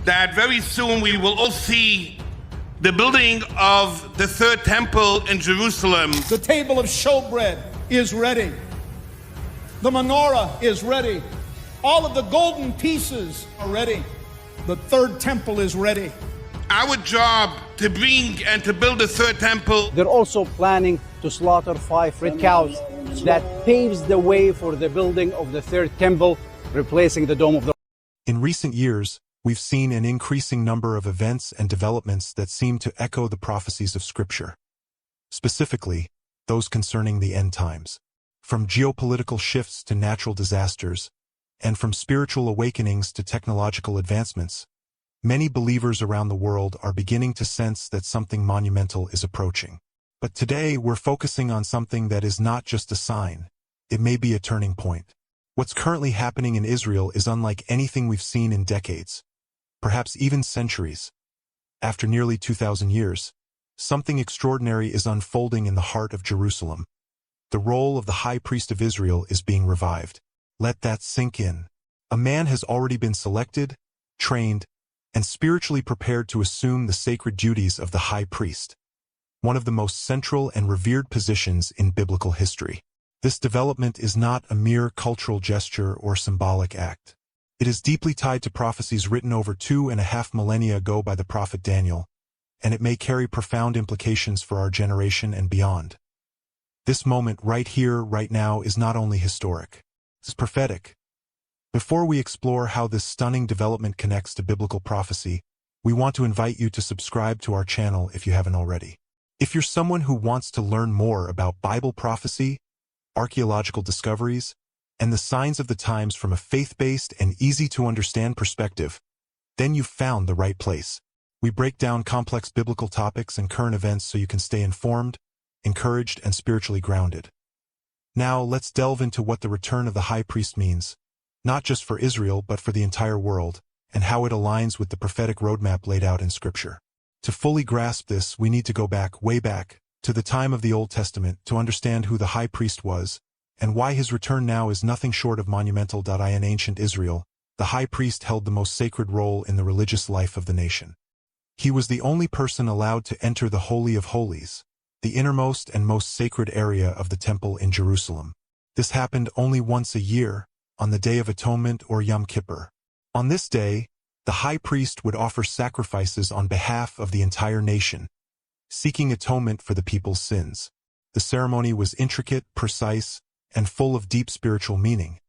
that very soon we will all see the building of the third temple in Jerusalem. The table of showbread is ready. The menorah is ready. All of the golden pieces are ready. The third temple is ready. Our job to bring and to build the third temple. They're also planning to slaughter 5 red cows. That paves the way for the building of the third temple, replacing the Dome of the Rock. In recent years, we've seen an increasing number of events and developments that seem to echo the prophecies of Scripture, specifically those concerning the end times. From geopolitical shifts to natural disasters, and from spiritual awakenings to technological advancements, many believers around the world are beginning to sense that something monumental is approaching. But today, we're focusing on something that is not just a sign, it may be a turning point. What's currently happening in Israel is unlike anything we've seen in decades, perhaps even centuries. After nearly 2,000 years, something extraordinary is unfolding in the heart of Jerusalem. The role of the high priest of Israel is being revived. Let that sink in. A man has already been selected, trained, and spiritually prepared to assume the sacred duties of the high priest, one of the most central and revered positions in biblical history. This development is not a mere cultural gesture or symbolic act. It is deeply tied to prophecies written over 2.5 millennia ago by the prophet Daniel, and it may carry profound implications for our generation and beyond. This moment right here, right now, is not only historic, it's prophetic. Before we explore how this stunning development connects to biblical prophecy, we want to invite you to subscribe to our channel if you haven't already. If you're someone who wants to learn more about Bible prophecy, archaeological discoveries, and the signs of the times from a faith-based and easy-to-understand perspective, then you've found the right place. We break down complex biblical topics and current events so you can stay informed, encouraged, and spiritually grounded. Now, let's delve into what the return of the high priest means, not just for Israel but for the entire world, and how it aligns with the prophetic roadmap laid out in Scripture. To fully grasp this, we need to go back, way back, to the time of the Old Testament to understand who the high priest was, and why his return now is nothing short of monumental. In ancient Israel, the high priest held the most sacred role in the religious life of the nation. He was the only person allowed to enter the Holy of Holies, the innermost and most sacred area of the temple in Jerusalem. This happened only once a year, on the Day of Atonement or Yom Kippur. On this day, the high priest would offer sacrifices on behalf of the entire nation, seeking atonement for the people's sins. The ceremony was intricate, precise, and full of deep spiritual meaning.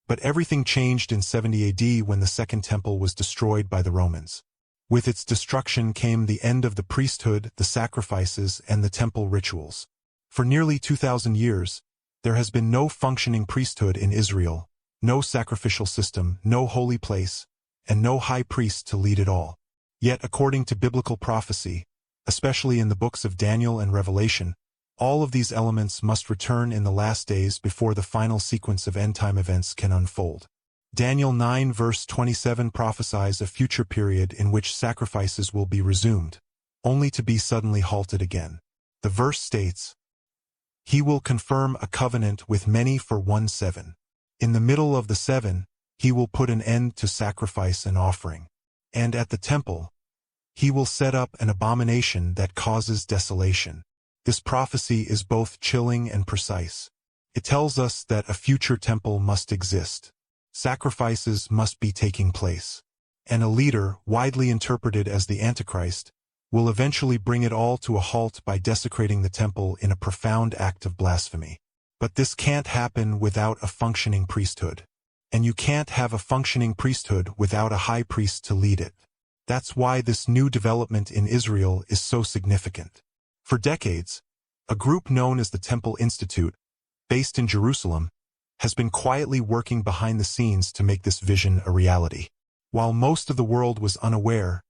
But everything changed in 70 AD when the Second Temple was destroyed by the Romans. With its destruction came the end of the priesthood, the sacrifices, and the temple rituals. For nearly 2,000 years, there has been no functioning priesthood in Israel, no sacrificial system, no holy place, and no high priest to lead it all. Yet, according to biblical prophecy, especially in the books of Daniel and Revelation, all of these elements must return in the last days before the final sequence of end-time events can unfold. Daniel 9 verse 27 prophesies a future period in which sacrifices will be resumed, only to be suddenly halted again. The verse states, "He will confirm a covenant with many for 1 7. In the middle of the 7, he will put an end to sacrifice and offering. And at the temple, he will set up an abomination that causes desolation." This prophecy is both chilling and precise. It tells us that a future temple must exist. Sacrifices must be taking place. And a leader, widely interpreted as the Antichrist, will eventually bring it all to a halt by desecrating the temple in a profound act of blasphemy. But this can't happen without a functioning priesthood. And you can't have a functioning priesthood without a high priest to lead it. That's why this new development in Israel is so significant. For decades, a group known as the Temple Institute, based in Jerusalem, has been quietly working behind the scenes to make this vision a reality. While most of the world was unaware,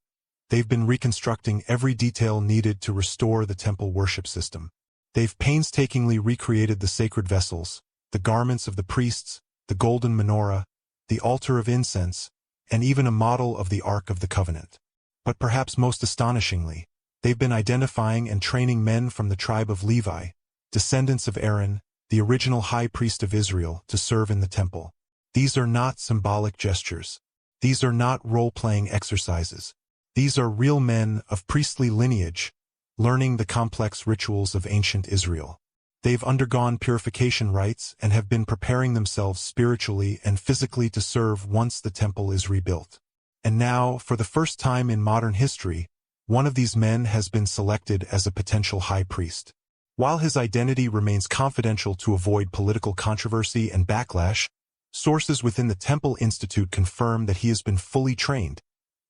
they've been reconstructing every detail needed to restore the temple worship system. They've painstakingly recreated the sacred vessels, the garments of the priests, the golden menorah, the altar of incense, and even a model of the Ark of the Covenant. But perhaps most astonishingly, they've been identifying and training men from the tribe of Levi, descendants of Aaron, the original high priest of Israel, to serve in the temple. These are not symbolic gestures. These are not role-playing exercises. These are real men of priestly lineage, learning the complex rituals of ancient Israel. They've undergone purification rites and have been preparing themselves spiritually and physically to serve once the temple is rebuilt. And now, for the first time in modern history, one of these men has been selected as a potential high priest. While his identity remains confidential to avoid political controversy and backlash, sources within the Temple Institute confirm that he has been fully trained,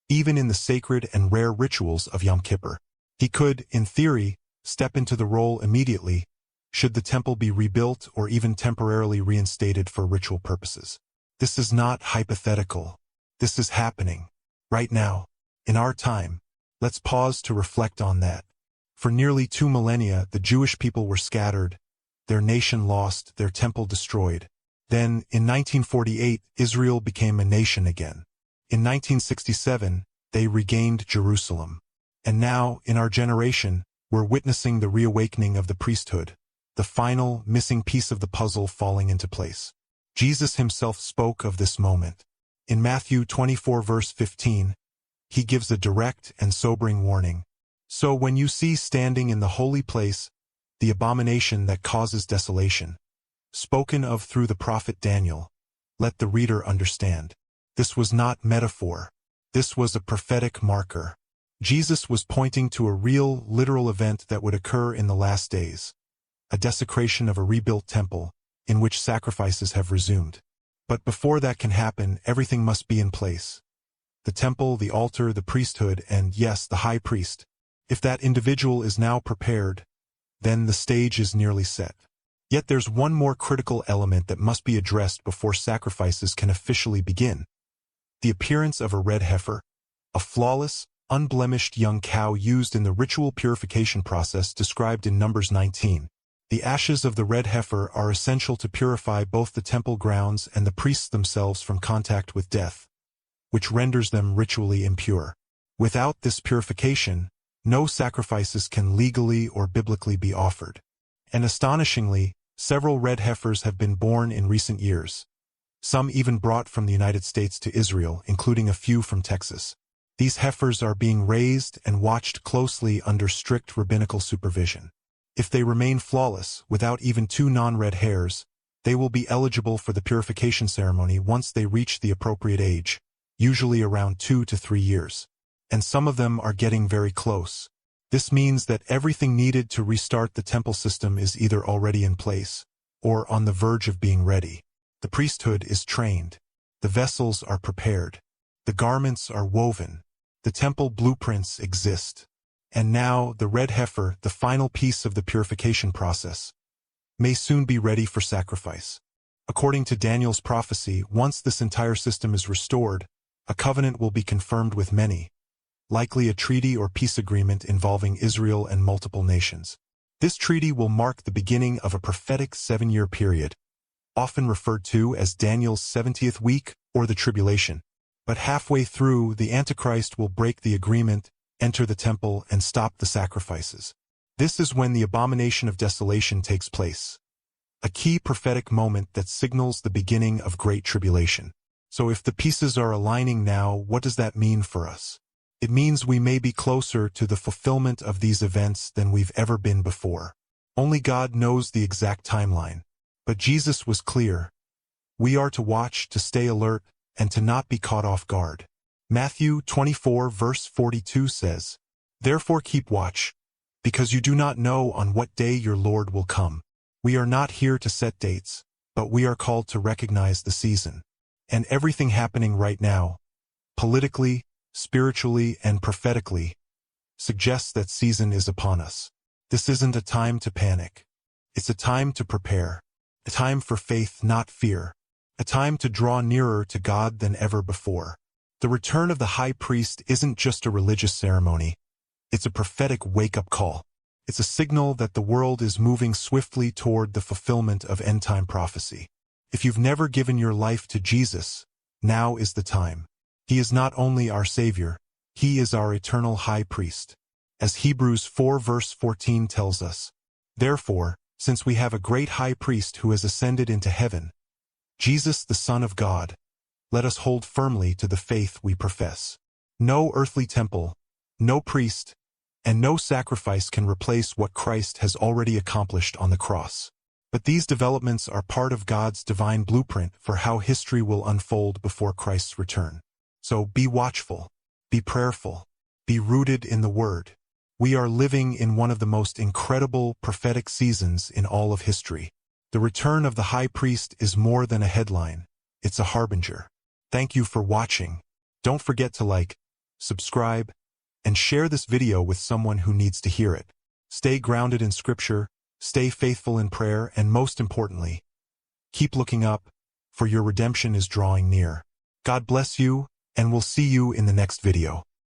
even in the sacred and rare rituals of Yom Kippur. He could, in theory, step into the role immediately, should the temple be rebuilt or even temporarily reinstated for ritual purposes. This is not hypothetical. This is happening. Right now. In our time. Let's pause to reflect on that. For nearly 2 millennia, the Jewish people were scattered, their nation lost, their temple destroyed. Then, in 1948, Israel became a nation again. In 1967, they regained Jerusalem. And now, in our generation, we're witnessing the reawakening of the priesthood, the final, missing piece of the puzzle falling into place. Jesus himself spoke of this moment. In Matthew 24 verse 15, he gives a direct and sobering warning. So when you see standing in the holy place, the abomination that causes desolation, spoken of through the prophet Daniel, let the reader understand. This was not metaphor. This was a prophetic marker. Jesus was pointing to a real, literal event that would occur in the last days, a desecration of a rebuilt temple, in which sacrifices have resumed. But before that can happen, everything must be in place. The temple, the altar, the priesthood, and yes, the high priest. If that individual is now prepared, then the stage is nearly set. Yet there's one more critical element that must be addressed before sacrifices can officially begin. The appearance of a red heifer, a flawless, unblemished young cow used in the ritual purification process described in Numbers 19. The ashes of the red heifer are essential to purify both the temple grounds and the priests themselves from contact with death, which renders them ritually impure. Without this purification, no sacrifices can legally or biblically be offered. And astonishingly, several red heifers have been born in recent years. Some even brought from the United States to Israel, including a few from Texas. These heifers are being raised and watched closely under strict rabbinical supervision. If they remain flawless, without even 2 non-red hairs, they will be eligible for the purification ceremony once they reach the appropriate age, usually around 2 to 3 years. And some of them are getting very close. This means that everything needed to restart the temple system is either already in place, or on the verge of being ready. The priesthood is trained. The vessels are prepared. The garments are woven. The temple blueprints exist. And now, the red heifer, the final piece of the purification process, may soon be ready for sacrifice. According to Daniel's prophecy, once this entire system is restored, a covenant will be confirmed with many, likely a treaty or peace agreement involving Israel and multiple nations. This treaty will mark the beginning of a prophetic 7-year period, often referred to as Daniel's 70th week or the Tribulation. But halfway through, the Antichrist will break the agreement, enter the temple, and stop the sacrifices. This is when the abomination of desolation takes place, a key prophetic moment that signals the beginning of Great Tribulation. So if the pieces are aligning now, what does that mean for us? It means we may be closer to the fulfillment of these events than we've ever been before. Only God knows the exact timeline. But Jesus was clear. We are to watch, to stay alert, and to not be caught off guard. Matthew 24 verse 42 says, "Therefore keep watch, because you do not know on what day your Lord will come." We are not here to set dates, but we are called to recognize the season. And everything happening right now, politically, spiritually, and prophetically, suggests that season is upon us. This isn't a time to panic. It's a time to prepare. A time for faith, not fear. A time to draw nearer to God than ever before. The return of the high priest isn't just a religious ceremony. It's a prophetic wake-up call. It's a signal that the world is moving swiftly toward the fulfillment of end-time prophecy. If you've never given your life to Jesus, now is the time. He is not only our Savior, He is our eternal high priest. As Hebrews 4 verse 14 tells us, "Therefore, since we have a great high priest who has ascended into heaven, Jesus the Son of God, let us hold firmly to the faith we profess. No earthly temple, no priest, and no sacrifice can replace what Christ has already accomplished on the cross. But these developments are part of God's divine blueprint for how history will unfold before Christ's return. So be watchful, be prayerful, be rooted in the Word. We are living in one of the most incredible prophetic seasons in all of history. The return of the high priest is more than a headline. It's a harbinger. Thank you for watching. Don't forget to like, subscribe, and share this video with someone who needs to hear it. Stay grounded in Scripture, stay faithful in prayer, and most importantly, keep looking up, for your redemption is drawing near. God bless you, and we'll see you in the next video.